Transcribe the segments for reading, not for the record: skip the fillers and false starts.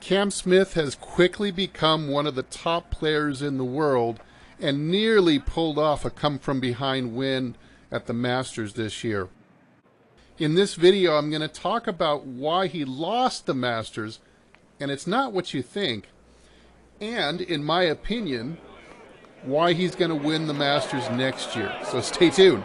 Cam Smith has quickly become one of the top players in the world and nearly pulled off a come-from-behind win at the Masters this year. In this video, I'm going to talk about why he lost the Masters, and it's not what you think, and, in my opinion, why he's going to win the Masters next year. So stay tuned.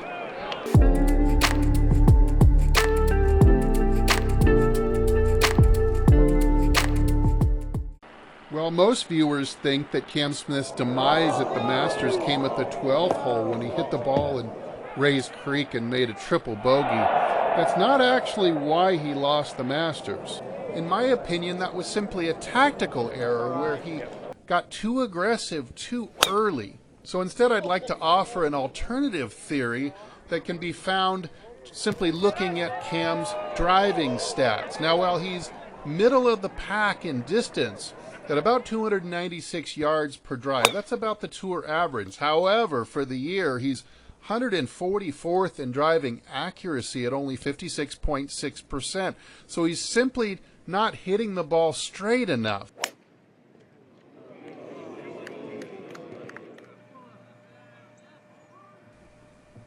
Well, most viewers think that Cam Smith's demise at the Masters came at the 12th hole when he hit the ball in Rays Creek and made a triple bogey. That's not actually why he lost the Masters. In my opinion, that was simply a tactical error where he got too aggressive too early. So instead, I'd like to offer an alternative theory that can be found simply looking at Cam's driving stats. Now, while he's middle of the pack in distance, at about 296 yards per drive. That's about the tour average. However, for the year, he's 144th in driving accuracy at only 56.6%. So he's simply not hitting the ball straight enough.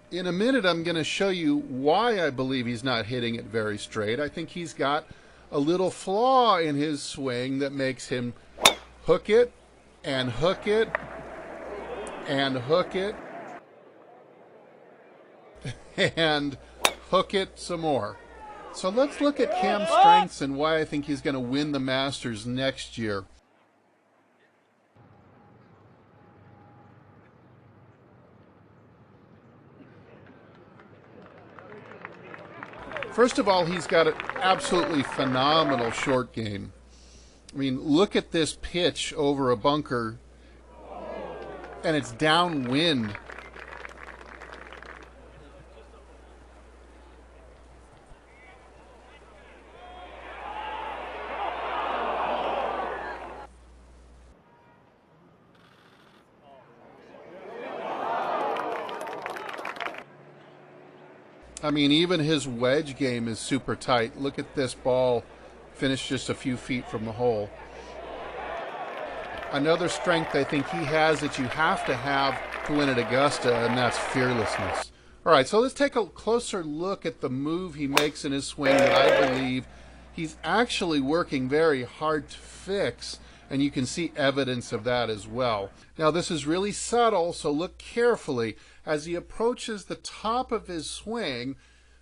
In a minute, I'm going to show you why I believe he's not hitting it very straight. I think he's got a little flaw in his swing that makes him hook it and hook it and hook it and hook it some more. So let's look at Cam's strengths and why I think he's going to win the Masters next year. First of all, he's got an absolutely phenomenal short game. I mean, look at this pitch over a bunker, and it's downwind. I mean, even his wedge game is super tight. Look at this ball, finished just a few feet from the hole. Another strength I think he has that you have to win at Augusta, and that's fearlessness. All right, so let's take a closer look at the move he makes in his swing that I believe he's actually working very hard to fix, and you can see evidence of that as well. Now, this is really subtle, so look carefully. As he approaches the top of his swing,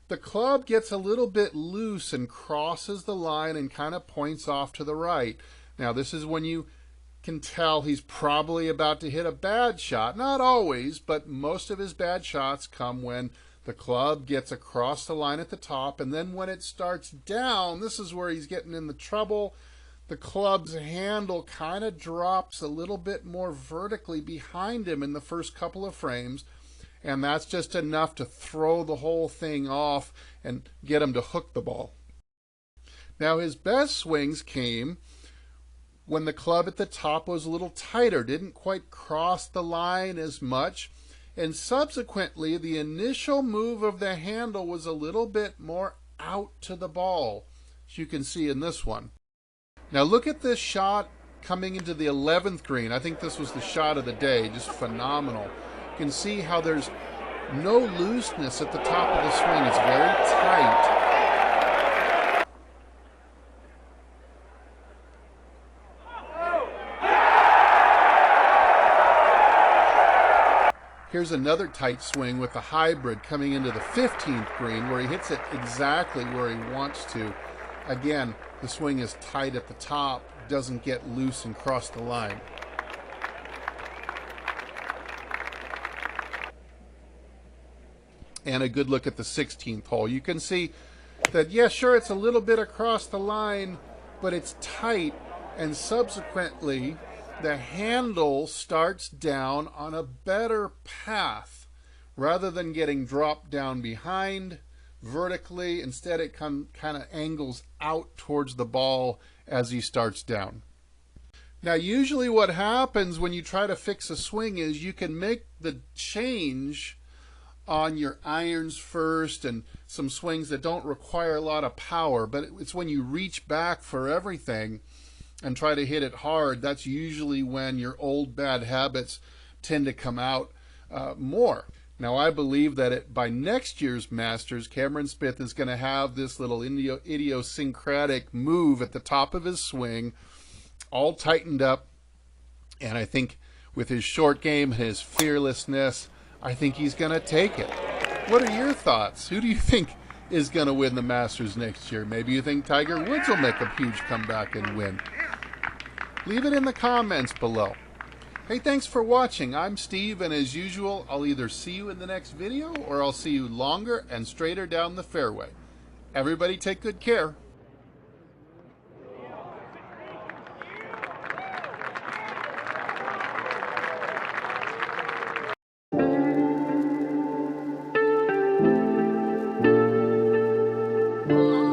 the club gets a little bit loose and crosses the line and kind of points off to the right. Now, this is when you can tell he's probably about to hit a bad shot. Not always, but most of his bad shots come when the club gets across the line at the top, and then when it starts down, this is where he's getting in the trouble. The club's handle kind of drops a little bit more vertically behind him in the first couple of frames, and that's just enough to throw the whole thing off and get him to hook the ball. Now, his best swings came when the club at the top was a little tighter, didn't quite cross the line as much, and subsequently the initial move of the handle was a little bit more out to the ball, as you can see in this one. Now look at this shot coming into the 11th green. I think this was the shot of the day, just phenomenal. You can see how there's no looseness at the top of the swing. It's very tight. Here's another tight swing with the hybrid coming into the 15th green where he hits it exactly where he wants to. Again, the swing is tight at the top, doesn't get loose and cross the line. And a good look at the 16th hole. You can see that, yeah, sure, it's a little bit across the line, but it's tight, and subsequently the handle starts down on a better path. Rather than getting dropped down behind vertically, instead it kind of angles out towards the ball as he starts down. Now, usually what happens when you try to fix a swing is you can make the change on your irons first and some swings that don't require a lot of power, but it's when you reach back for everything and try to hit it hard, that's usually when your old bad habits tend to come out more. Now, I believe that by next year's Masters, Cameron Smith is going to have this little idiosyncratic move at the top of his swing, all tightened up. And I think with his short game and his fearlessness, I think he's going to take it. What are your thoughts? Who do you think is going to win the Masters next year? Maybe you think Tiger Woods will make a huge comeback and win. Leave it in the comments below. Hey, thanks for watching. I'm Steve, and as usual, I'll either see you in the next video or I'll see you longer and straighter down the fairway. Everybody take good care. Oh.